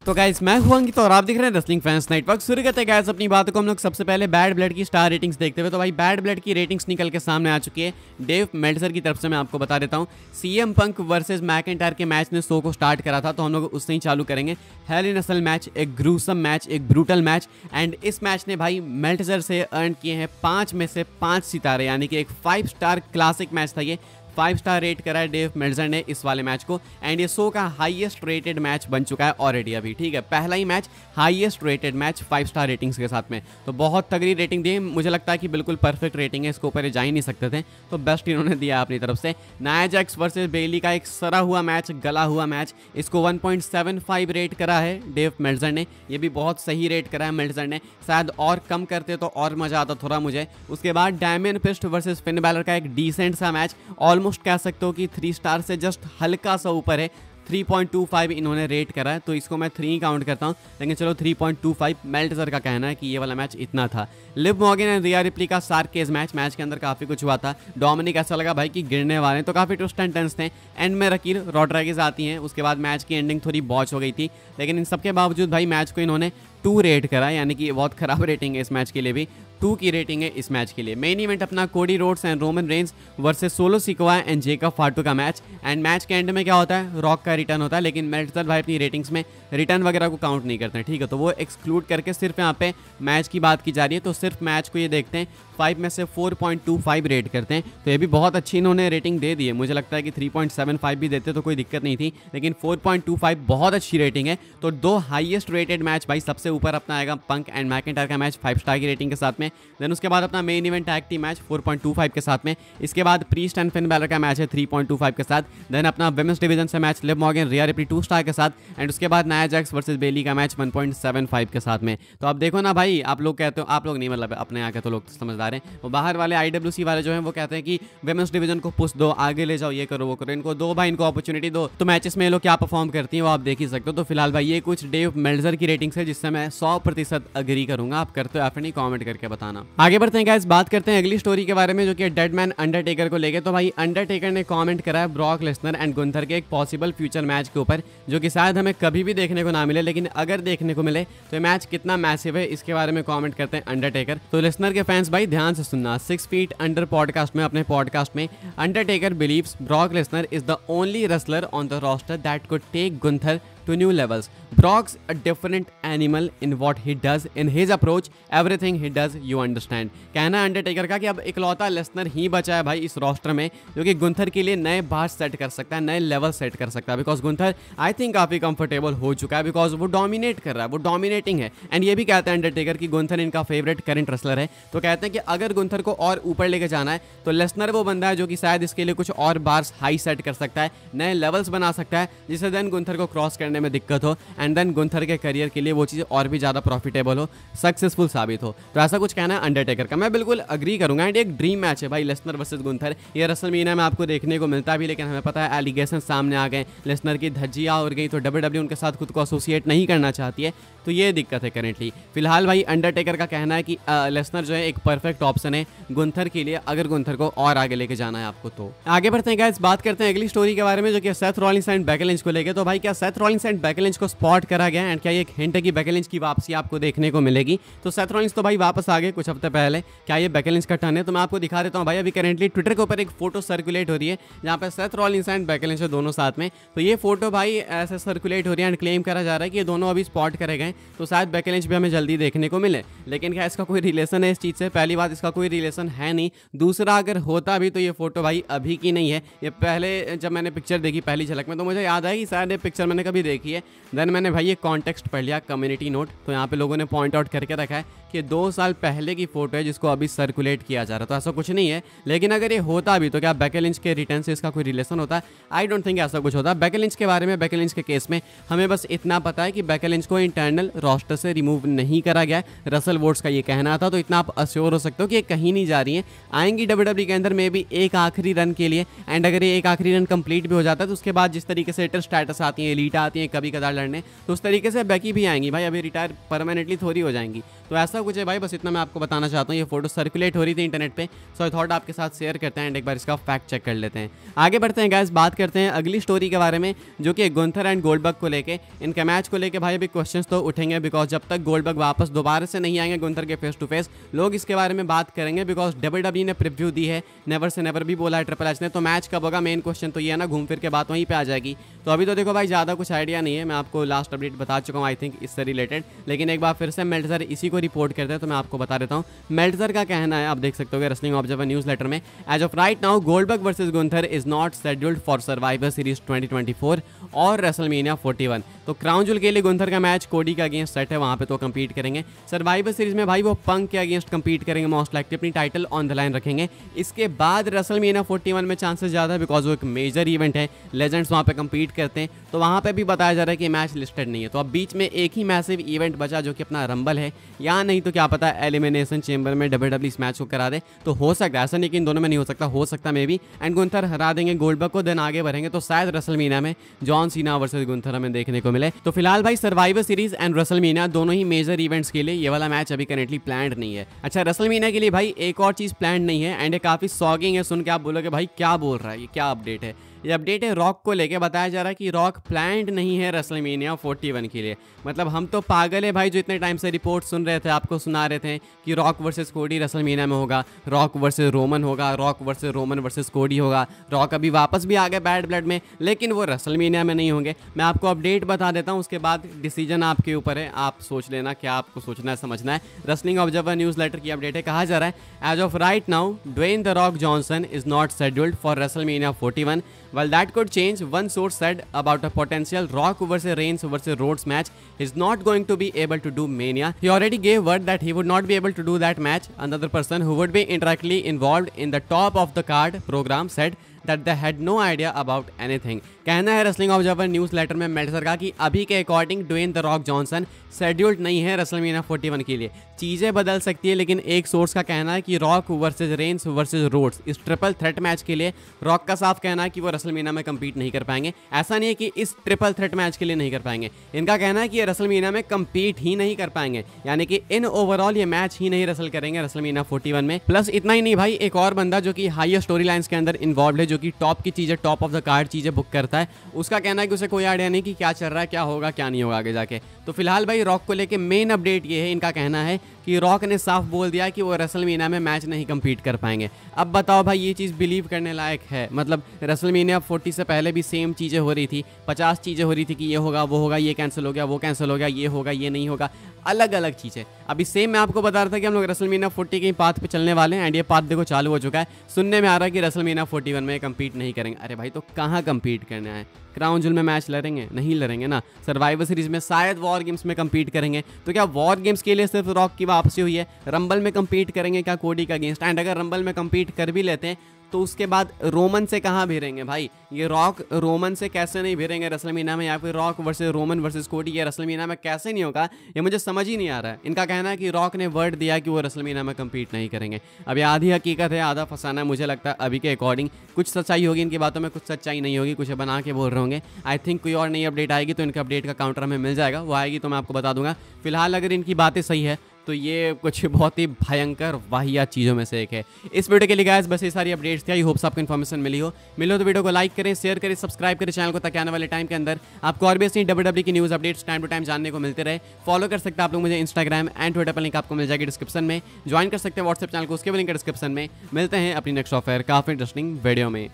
तो गाइस मैं हूं अंकित और आप देख रहे हैं रेसलिंग फैंस नेटवर्क। शुरू करते हैं गाइस अपनी बातों को हम लोग सबसे पहले बैड ब्लड की स्टार रेटिंग्स देखते हुए। तो भाई बैड ब्लड की रेटिंग्स निकल के सामने आ चुकी है डेव मेल्टजर की तरफ से। मैं आपको बता देता हूं सीएम पंक वर्सेस मैकिंटायर के मैच ने शो को स्टार्ट करा था, तो हम लोग उससे ही चालू करेंगे। हेल इन अ सेल मैच, एक ग्रूसम मैच, एक ब्रूटल मैच, एंड इस मैच ने भाई मेल्टजर से अर्न किए हैं 5 में से 5 सितारे, यानी कि एक 5 स्टार क्लासिक मैच था ये। 5 स्टार रेट करा है डेव मेल्टजर ने इस वाले मैच को, एंड ये शो का हाईएस्ट रेटेड मैच बन चुका है ऑलरेडी अभी। ठीक है, पहला ही match highest rated match 5 star ratings के साथ में, तो बहुत तगड़ी रेटिंग दी। मुझे लगता है कि बिल्कुल परफेक्ट रेटिंग है, इसको ऊपर जा ही नहीं सकते थे, तो बेस्ट इन्होंने दिया अपनी तरफ से। नाया जैक्स वर्सेस बेली का एक सरा हुआ मैच, गला हुआ मैच, इसको 1.75 रेट करा है डेव मेल्टजर ने। ये भी बहुत सही रेट करा है मेल्टजर ने, शायद और कम करते तो और मजा आता थोड़ा मुझे। उसके बाद Damian priest versus Finn Balor का एक डिसेंट सा मैच, ऑलमोस्ट कह सकते हो कि 3 स्टार से जस्ट हल्का सा ऊपर है। 3.25 इन्होंने रेट करा है, तो इसको मैं 3 काउंट करता हूं, लेकिन चलो 3.25 मेल्टजर का कहना है कि ये वाला मैच इतना था। Liv Morgan and Riya replay का सार्केज मैच के अंदर काफी कुछ हुआ था। डोमिनिक ऐसा लगा भाई कि गिरने वाले हैं, तो काफी ट्विस्ट एंड टर्न्स थे। एंड में रकीर रॉड्रिगेज आती हैं, उसके बाद मैच की एंडिंग थोड़ी बॉच हो गई थी, लेकिन इन सबके बावजूद भाई मैच को इन्होंने 2 रेट करा, यानी कि बहुत खराब रेटिंग है इस मैच के लिए भी। 2 की रेटिंग है इस मैच के लिए। मेन इवेंट अपना Cody Rhodes and Roman Reigns versus solo Sikoa and Jacob फाटू का मैच, एंड मैच के एंड में क्या होता है, रॉक का रिटर्न होता है, लेकिन मेल्टजर भाई अपनी रेटिंग्स में रिटर्न वगैरह को काउंट नहीं करते हैं। ठीक है, तो वो एक्सक्लूड करके सिर्फ यहाँ पे मैच की बात की जा रही है, तो सिर्फ मैच को ये देखते हैं 5 में से 4.25 रेट करते हैं, तो ये भी बहुत अच्छी इन्होंने रेटिंग दे दी है। मुझे लगता है कि 3.75 भी देते तो कोई दिक्कत नहीं थी, लेकिन 4.25 बहुत अच्छी रेटिंग है। तो 2 हाईएस्ट रेटेड मैच भाई, सबसे ऊपर अपना आएगा पंक एंड मैकिंटायर का मैच 5 स्टार की रेटिंग के साथ में। देन उसके बाद अपना main event tag team match 4.25 के साथ में। इसके बाद प्रीस्ट एंड फिन बैलर का मैच है 3.25 के साथ। देन अपना विमेंस डिवीजन से मैच लिव मॉर्गन रिया रिप्ली 2 स्टार के साथ, एंड उसके बाद नाया जैक्स वर्सेस बेली का मैच 1.75 के साथ में। तो अब देखो ना भाई, आप लोग कहते हो, आप लोग नहीं मतलब अपने यहाँ के तो लोग समझदार हैं, वो बाहर वाले IWC वाले जो हैं वो कहते हैं कि विमेंस डिवीजन को पुश दो, आगे ले जाओ, ये करो वो करो, इनको दो भाई, इनको अपॉर्चुनिटी दो। तो मैचेस में ये लोग क्या परफॉर्म करती हैं वो आप देख ही सकते हो। तो फिलहाल भाई ये कुछ डेव मेल्टजर की रेटिंग्स है, जिससे मैं 100% अग्री करूंगा। आप करते हो या फिर नहीं, कॉमेंट करके बताना। आगे बढ़ते हैं गाइस, बात करते हैं अगली स्टोरी के बारे में, जो कि डेड मैन अंडरटेकर को लेके। तो भाई अंडरटेकर ने कमेंट करा है ब्रॉक लेसनर एंड गुंथर के एक पॉसिबल फ्यूचर मैच के ऊपर, जो कि शायद हमें कभी भी देखने को ना मिले, लेकिन अगर देखने को मिले तो मैच कितना मैसिव है इसके बारे में कमेंट करते हैं अंडरटेकर। तो लेसनर के फैंस भाई ध्यान से सुनना, 6 फीट अंडर पॉडकास्ट में, अपने पॉडकास्ट में Undertaker believes Brock Lesnar is the only wrestler on the roster that could take Gunther to new levels. Brock's a different animal in what he does, in his approach, everything he does, you understand. कहना Undertaker का कि अब इकलौता Lesnar ही बचा है भाई इस roster में, जो कि गुंथर के लिए नए बार सेट कर सकता है, नए लेवल सेट कर सकता है। बिकॉज गुंथर आई थिंक काफी कंफर्टेबल हो चुका है, बिकॉज वो डोमिनेट कर रहा है, वो डोमिनेटिंग है। एंड ये भी कहते हैं अंडरटेकर कि गुंथर इनका फेवरेट करंट रेसलर है। तो कहते हैं कि अगर गुंथर को और ऊपर लेके जाना है तो लेसनर वो बंदा है जो कि शायद इसके लिए कुछ और बार्स हाई सेट कर सकता है, नए लेवल्स बना सकता है, जिससे देन गुंथर को क्रॉस करने में दिक्कत हो, एंड देन गुंथर के करियर के लिए वो चीज़ और भी ज़्यादा प्रॉफिटेबल हो, सक्सेसफुल साबित हो। तो ऐसा कुछ कहना है अंडरटेकर का, मैं बिल्कुल अग्री करूंगा। एंड एक ड्रीम मैच है भाई लेसनर वर्सेस गुंथर, ये रेसलमेनिया में आपको देखने को मिलता भी, लेकिन हमें पता है एलिगेशन सामने आ गए, लेसनर की धज्जियाँ उड़ गई, तो WWE उनके साथ खुद को एसोसिएट नहीं करना चाहती है, तो ये दिक्कत है करेंटली। फिलहाल भाई अंडरटेकर का कहना है कि लेसनर जो है एक परफेक्ट ऑप्शन है गुंथर के लिए, अगर गुंथर को और आगे लेके जाना है आपको। तो आगे बढ़ते हैं गाइस, बात करते हैं अगली स्टोरी के बारे में, जो कि Seth Rollins and Becky Lynch को लेके। तो भाई क्या Seth Rollins and Becky Lynch को स्पॉट करा गया, एंड क्या ये एक हिंट है कि बेकी लिंच की वापसी आपको देखने को मिलेगी? तो सेथ रॉलिंस तो भाई वापस आ गए कुछ हफ्ते पहले, क्या ये बेकी लिंच का टर्न है? तो मैं आपको दिखा देता हूँ भाई। अभी करेंटली ट्विटर के ऊपर एक फोटो सर्कुलेट हो रही है, जहाँ पे Seth Rollins and Becky Lynch दोनों साथ में। तो ये फोटो भाई ऐसे सर्कुलेट हो रही है, एंड क्लेम करा जा रहा है कि ये दोनों अभी स्पॉट करे गए, तो शायद बेकी लिंच भी हमें जल्दी देखने को मिले। लेकिन क्या इसका कोई रिलेशन है इस चीज़ से? पहली बात, इसका कोई रिलेशन है नहीं। दूसरा, अगर होता भी तो ये फोटो भाई अभी की नहीं है, ये पहले जब मैंने पिक्चर देखी पहली झलक में, तो मुझे याद आया कि शायद ये पिक्चर मैंने कभी देखी है। देन मैंने भाई ये कॉन्टेक्स्ट पढ़ लिया, कम्युनिटी नोट, तो यहाँ पे लोगों ने पॉइंट आउट करके रखा है कि 2 साल पहले की फोटो है जिसको अभी सर्कुलेट किया जा रहा है। तो ऐसा कुछ नहीं है, लेकिन अगर ये होता भी तो क्या बेकी लिंच के रिटर्न से इसका कोई रिलेशन होता है? आई डोंट थिंक ऐसा कुछ होता। बेकी लिंच के बारे में, बेकी लिंच के केस में हमें बस इतना पता है कि बेकी लिंच को इंटरनल रोस्टर से रिमूव नहीं करा गया है, रसल वोट्स का ये कहना था। तो इतना आप अश्योर हो सकते हो कि ये कहीं नहीं जा रही है, आएंगी WWE के अंदर में भी एक आखिरी रन के लिए। एंड अगर ये एक आखिरी रन कंप्लीट भी हो जाता है तो उसके बाद जिस तरीके से स्टेटस आती है, एलीटा आती है कभी कदार लड़ने, तो उस तरीके से बेकी भी आएंगी भाई, अभी रिटायर परमानेंटली थोड़ी हो जाएंगी। तो ऐसा कुछ है भाई, बस इतना मैं आपको बताना चाहता हूँ। ये फोटो सर्कुलेट हो रही थी इंटरनेट पे, सो आई थॉट आपके साथ शेयर करते हैं एंड एक बार इसका फैक्ट चेक कर लेते हैं। आगे बढ़ते हैं गाइस, बात करते हैं अगली स्टोरी के बारे में, जो कि गुंथर एंड गोल्डबर्ग को लेके। इनके मैच को लेके भाई अभी क्वेश्चंस तो उठेंगे, बिकॉज जब तक गोल्डबर्ग वापस दोबारा से नहीं आएंगे गुंथर के फेस टू फेस, लोग इसके बारे में बात करेंगे, बिकॉज WWE ने प्रीव्यू दी है, नेवर से नेवर भी बोला है ट्रिपल एच ने। तो मैच कब होगा, मेन क्वेश्चन तो ये है ना, घूम फिर के बात वहीं पे आ जाएगी। तो अभी तो देखो भाई ज़्यादा कुछ आइडिया नहीं है, मैं आपको लास्ट अपडेट बता चुका हूँ आई थिंक इससे रिलेटेड, लेकिन एक बार फिर से मेल्टजर इसी को रिपोर्ट करते हैं तो मैं आपको बता देता हूँ। मेल्टजर का कहना है, आप देख सकते हो रेसलिंग ऑब्जर्वर न्यूज़ लेटर में, as of right now Goldberg versus Gunther is not scheduled for Survivor Series 2024 और रेसलमेनिया 41। तो क्राउन जूल के लिए गुंथर का मैच कोडी के अगेंस्ट सेट है, वहाँ पे तो कम्पीट करेंगे। सर्वाइवर सीरीज में भाई वो पंक के अगेंस्ट कम्पीट करेंगे, मोस्ट लाइकली अपनी टाइटल ऑन द लाइन रखेंगे। इसके बाद रेसलमेनिया 41 में चांसेस ज़्यादा है, बिकॉज वो एक मेजर इवेंट है, लेजेंड्स वहाँ पे कम्पीट करते हैं, तो वहाँ पे भी बताया जा रहा है कि मैच लिस्टेड नहीं है। तो अब बीच में एक ही मैसिव इवेंट बचा जो कि अपना रंबल है, या नहीं तो क्या पता एलिमिनेशन चेंबर में WWE इस मैच को करा दे, तो हो सकता है, ऐसा नहीं कि इन दोनों में नहीं हो सकता, हो सकता मे भी, एंड गुंथर हरा देंगे गोल्डबर्ग को, देन आगे बढ़ेंगे तो शायद रेसलमेनिया में जॉन सीना वर्सेस गुंथर हमें देखने को मिले। तो फिलहाल भाई सर्वाइवर सीरीज एंड रेसलमेनिया दोनों ही मेजर इवेंट्स के लिए ये वाला मैच अभी करेंटली प्लान्ड नहीं है। अच्छा, रेसलमेनिया के लिए भाई एक और चीज़ प्लान्ड नहीं है, एंड ये काफ़ी सॉगिंग है, सुन के आप बोलोगे भाई क्या बोल रहा है, ये क्या अपडेट है। ये अपडेट है रॉक को लेके, बताया जा रहा है कि रॉक प्लान्ड नहीं है रेसलमेनिया 41 के लिए। मतलब हम तो पागल है भाई, जो इतने टाइम से रिपोर्ट सुन रहे थे, आपको सुना रहे थे कि रॉक वर्सेस कोडी रेसलमेनिया में होगा, रॉक वर्सेस रोमन होगा, रॉक वर्सेस रोमन वर्सेस कोडी होगा। रॉक अभी वापस भी आ गए बैड ब्लड में, लेकिन वो रेसलमेनिया में नहीं होंगे। मैं आपको अपडेट बता देता हूँ, उसके बाद डिसीजन आपके ऊपर है, आप सोच लेना क्या आपको सोचना है समझना है। रेसलिंग ऑब्जर्वर न्यूज़ लेटर की अपडेट है, कहा जा रहा है as of right now Dwayne the Rock Johnson is not scheduled for WrestleMania 41. While that could change, one source said about a potential Rock versus Reigns versus Rhodes match, he's not going to be able to do Mania. He already gave word that he would not be able to do that match. Another person who would be indirectly involved in the top of the card program said that they had no idea about anything. कहना है wrestling observer news letter में Meltzer का कि अभी के according Dwayne the Rock Johnson scheduled नहीं है WrestleMania 41 के लिए। चीज़ें बदल सकती है, लेकिन एक सोर्स का कहना है कि Rock versus Reigns versus Rhodes इस ट्रिपल थ्रेट मैच के लिए रॉक का साफ कहना है कि वो रेसलमेनिया में कम्पीट नहीं कर पाएंगे। ऐसा नहीं है कि इस ट्रिपल थ्रेट मैच के लिए नहीं कर पाएंगे, इनका कहना है कि ये रेसलमेनिया में कम्पीट ही नहीं कर पाएंगे, यानी कि इन ओवरऑल ये मैच ही नहीं रेसल करेंगे रेसलमेनिया 41 में। प्लस इतना ही नहीं भाई, एक और बंदा जो कि हाईएस्ट स्टोरी लाइन्स के अंदर इन्वॉल्व है, जो कि टॉप की चीज़ें, टॉप ऑफ द कार्ड चीज़ें बुक करता है, उसका कहना है कि उसे कोई आइडिया नहीं कि क्या चल रहा है, क्या होगा क्या नहीं होगा आगे जाके। तो फिलहाल भाई रॉक को लेके मेन अपडेट ये है, इनका कहना है कि रॉक ने साफ बोल दिया कि वो रेसलमेनिया में मैच नहीं कम्पीट कर पाएंगे। अब बताओ भाई, ये चीज़ बिलीव करने लायक है? मतलब रेसलमेनिया 40 से पहले भी सेम चीज़ें हो रही थी, 50 चीज़ें हो रही थी कि ये होगा वो होगा, ये कैंसिल हो गया वो कैंसिल हो गया, ये होगा ये नहीं होगा, अलग अलग चीज़ें। अभी सेम मैं आपको बता रहा था कि हम लोग रेसलमेनिया 40 के पाथ पे चलने वाले हैं, एंड ये पाथ देखो चालू हो चुका है। सुनने में आ रहा है कि रेसलमेनिया 41 में कम्पीट नहीं करेंगे। अरे भाई, तो कहाँ कम्पीट करना है? क्राउन जूल में मैच लड़ेंगे? नहीं लड़ेंगे ना। सर्वाइवर सीरीज में शायद वॉर गेम्स में कम्पीट करेंगे, तो क्या वॉर गेम्स के लिए सिर्फ रॉक की वापसी हुई है? रंबल में कम्पीट करेंगे क्या कोडी का अगेंस्ट? एंड अगर रंबल में कम्पीट कर भी लेते हैं तो उसके बाद रोमन से कहाँ भिड़ेंगे भाई? ये रॉक रोमन से कैसे नहीं भिड़ेंगे रेसलमेनिया में, या फिर रॉक वर्सेस रोमन वर्सेस कोडी ये रेसलमेनिया में कैसे नहीं होगा? ये मुझे समझ ही नहीं आ रहा है। इनका कहना है कि रॉक ने वर्ड दिया कि वो रेसलमेनिया में कम्पीट नहीं करेंगे। अब ये आधी हकीकत है आधा फसाना है, मुझे लगता है अभी के अकॉर्डिंग। कुछ सच्चाई होगी इनकी बातों में, कुछ सच्चाई नहीं होगी, कुछ बना के बोल रहे होंगे। आई थिंक कोई और नई अपडेट आएगी तो इनके अपडेट का काउंटर हमें मिल जाएगा, वो आएगी तो मैं आपको बता दूंगा। फिलहाल अगर इनकी बातें सही है तो ये कुछ बहुत ही भयंकर वाहियात चीज़ों में से एक है। इस वीडियो के लिए गाइस बस ये सारी अपडेट्स थी। आई होप्स आपको इन्फॉर्मेशन मिली हो तो वीडियो को लाइक करें, शेयर करें, सब्सक्राइब करें चैनल को, ताकि आने वाले टाइम के अंदर आपको और भी ऐसी WWE की news updates time to time जानने को मिलते रहे। फॉलो कर सकते हैं आप लोग मुझे इंस्टाग्राम एंड ट्विटर पर, लिंक आपको मिल जाएगी डिस्क्रिप्शन में। ज्वाइन कर सकते हैं व्हाट्सएप चैनल को, उसके भी लिंक डिस्क्रिप्शन में। मिलते हैं अपनी नेक्स्ट ऑफर काफ़ी इंटरेस्टिंग वीडियो में।